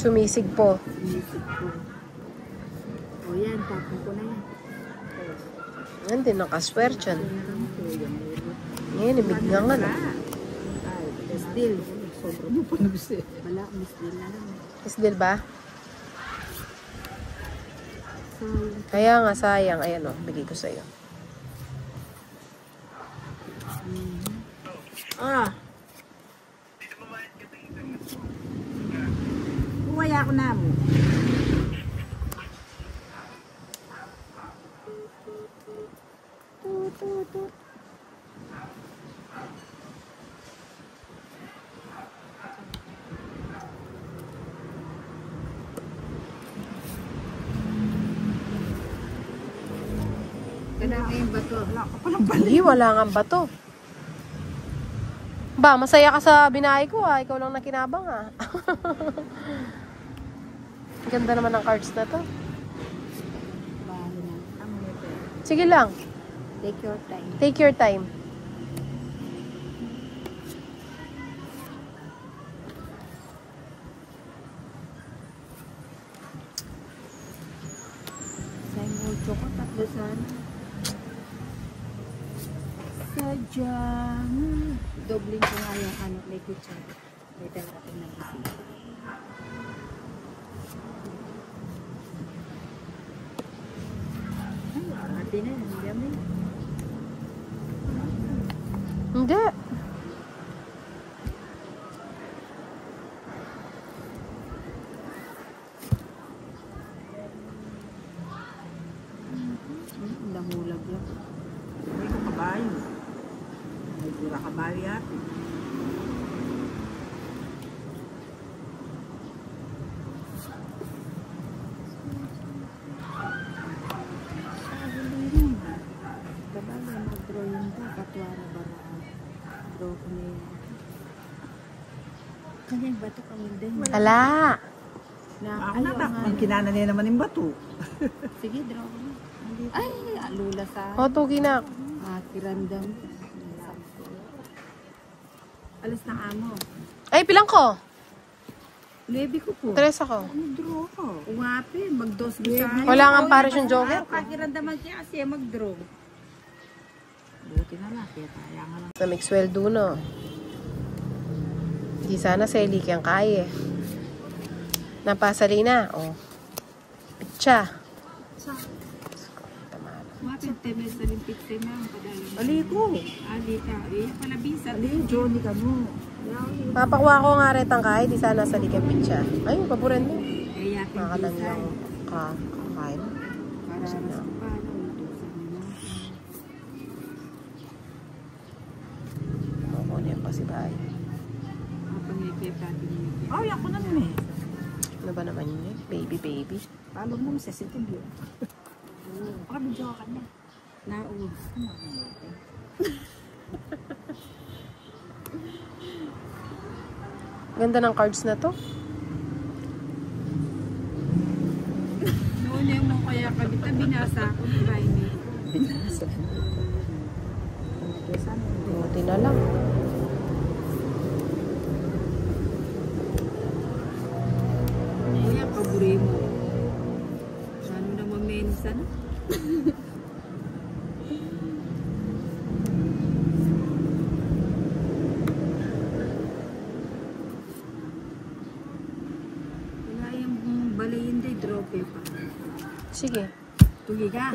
Sumisig po. Sumisig po. O yan, tapon ko na yan. Yan din, nakaswertyan. Ngayon, imig nga nga. Misdil. Sobrang mo pa nabisi. Wala, misdil na lang. Misdil ba? Kaya nga, sayang. Ayan o, bigay ko sa'yo. Kumaya ako na mo. Hindi, wala nga bato. Ba, masaya ka sa binahay ko ah. Ikaw lang nakinabang ah. Ganda naman ng cards na to. Sige lang. Take your time. Take your time. Gusto ko tatlo sana. Sadyang. Dobling ko nga yung ano, may kutsara. May darating na kasi. Ay, ate na, nandiyan. Hindi. Nahulag yan. May kabayo. May pura kabayo yata. Kabayo, mag-draw yun po. Katwara baraan. Draw ko na yun. Kanyang bato kami din. Ala. Ako na ba? Ang kinananay naman yung bato. Sige, draw ko na. Ay, alula sa... O, tugi na. Kirandam. Alas na amo. Ay, pilang ko? Lebi ko po. 3 ako. Mag-draw ko. Uwapi, mag-dos bisa. Wala nga pares yung joker. Pakirandaman siya kasi mag-draw. Buti na lang, kaya kaya nga lang. Sa Mixwell no. Di sana seli kang kaya. Napasali na. O. Pitsa. Wapit, temes sa limpik sa mga padalang. Aliko. Alita. Eh, palabisa. Aliko, Johnny ka mo. Papakuha ko nga retang kahit di sana sa ligang pitsa. Ay, paboran mo. Eh, yapin Makakatang bisa. lang kakain. Para sa pala, utusan mo. Ako na yung pasibahay. Pangikip natin yung Ay, ako naman eh. Ano ba naman yun eh? Baby. Talo mo, sensitive yun. Baka medyo ka na. Naud. Ganda ng cards na to. Noon yung mo kaya kabita, binasa ko ni Rainy. Binasa. Buti na lang. Kaya paburi mo. Ano na mamensa na? Wala yung balayin day, draw paper. Sige. Tugi ka?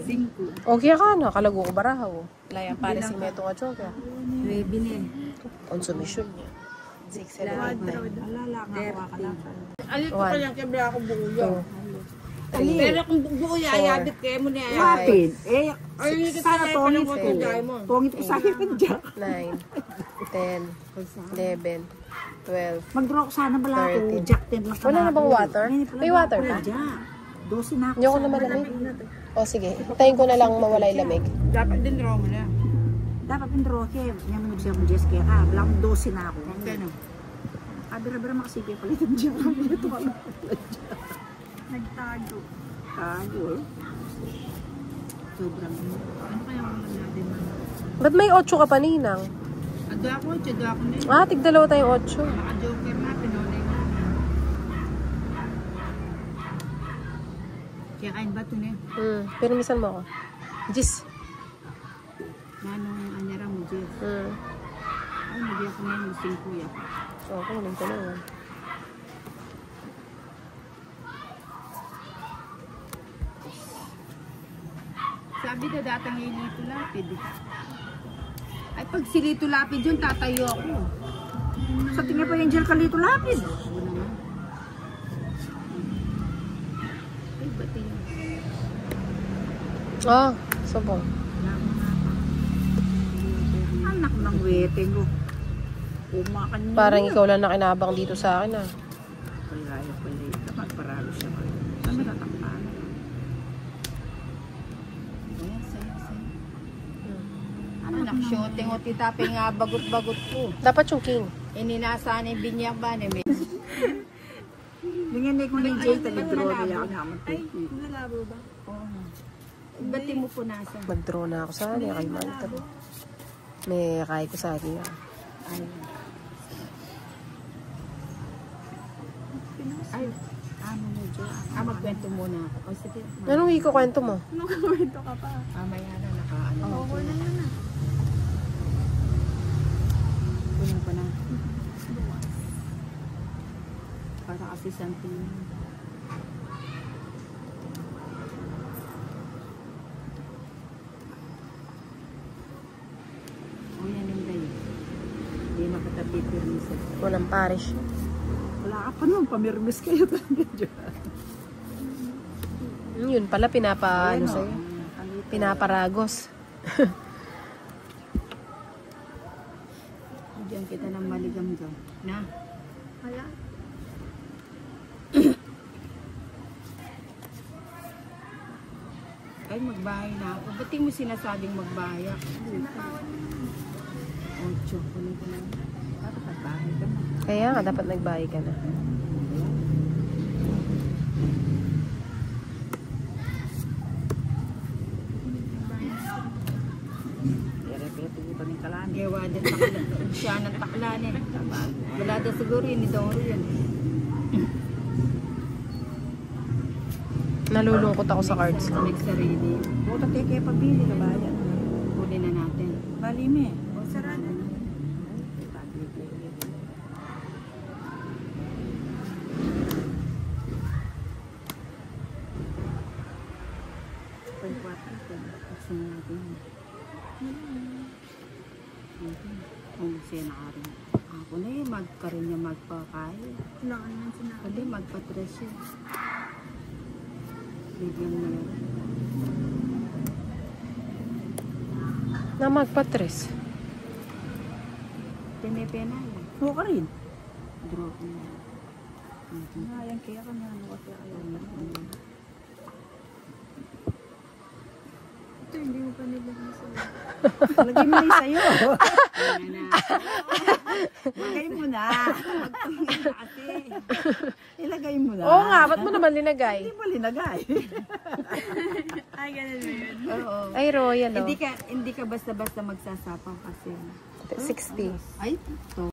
Cinco. Okay ka na. Kalago ko barahaw. Wala yan pare si Meto nga joker. Nueve na eh. Consumption niya. 6, 7, 8, 9. Alala nga, kakalala. Alin ko kanyang kebra ako bukuyo. 3, Pero kung bukuyo ayabit kayo mo niya. Wapin. Eh, Ay, sana tongit ko. mo. Tongit ko sa akin dyan. 9, 10, 11, 12. Mag-draw ko sana bala ako. 13. Jack 10 lang sana Wala na bang ako. water? pala May draw water ko na pa? Jack. 12 na ako. Hindi ako na malamig. O sige, tayin ko na lang mawala yung lamig. Dapat din draw mo na. Dapat yung draw ko. Yan mo nagsiya mo Jess kaya ka. Bala akong 12 na ako. Gano? Bira-bira makasipin pala yung Jack. Ito ka na. Nagtago. Tago eh. Sobrang ano kaya mo natin man? Ba't may 8 ka pa, Ninang? Ado ako na yun. Ah, tig-dalawa tayong 8. Naka-joker na, pinulay ko. Kaya kain ba ito na yun? Pero misan mo ako. Jis. Nanong anyara mo, Jess. Ay, hindi ako na yung musing kuya ko. Okay, kunin ko na yan. Sabi na datang ilito lapid. Ay, pag silito lapid yun, tatayo ako. Sa tingin pa yung gel kalito lapid. Ano naman? Ay, bati yun. Ah, sabong. Anak ng weteng ko. Umakan niya. Parang ikaw lang nakinabang dito sa akin, ah. Palayo pala ito. Magparalo siya. Kami natakpan. Ayan, sayo. Anak, shooting o titape nga bagot-bagot ko. Dapat yung king. Ininasaan yung binyak ba ni May? Linginig mo ni Jay, talig-draw niya ako naman. Ay, nalabo ba? Oo. Ba't mo punasan? Mag-draw na ako sa kanya. Kay Manta. May kaya ko sa akin. Ay. Ay, ano mo dyan? Magkwento muna ako. O sige. Anong ikukwento mo? Nakakwento ka pa. Maya na nakaano. Oo, na yun na. Kunin ko na. Para kasi something. O yan yung gayo. Hindi makatabi permiso. Walang parish. Wala ka pa naman, pamirmis kayo talaga dyan. Yun pala, ano sa'yo? Pinaparagos. Diyan kita ng maligam-gam. Na? Kaya? Ay, magbahay na ako. Ba't di mo sinasabing magbahay ako? Ocho. Kunin ko na. Dapat magbahay ka na. Kaya nga, dapat nagbahay ka na. Pere-pere pa ng kalan. Gawa din takla. Siya ng taklan eh. Wala daw siguro yun. Idoro yun. Nalulungkot ako sa cards ko. Next sa ready. Buta teke pabili ka ba yan? Huli na natin. Bali me. Sarado. Gusto na natin. Kung siya nakarin. Ako na yun. Magkaroon niya magpakain. Kailangan man sinabi. Hindi, magpatres yun. Bigyan na lang. Na magpatres. Tinepe na yan. Oo ka rin. Draw ko na. Ayan kaya ka na. Ano kasi ayaw na. Ito, hindi mo pa nilagay sa'yo. Lagay mo na sa'yo. Lagay mo na. Magtungin na kasi. Ilagay mo na. Oo nga, ba't mo naman linagay? Hindi mo linagay. Ay, ganun mo yun. Oo. Ay, royal, oh. Hindi ka basta-basta magsasapang kasi. 60. Ay, to.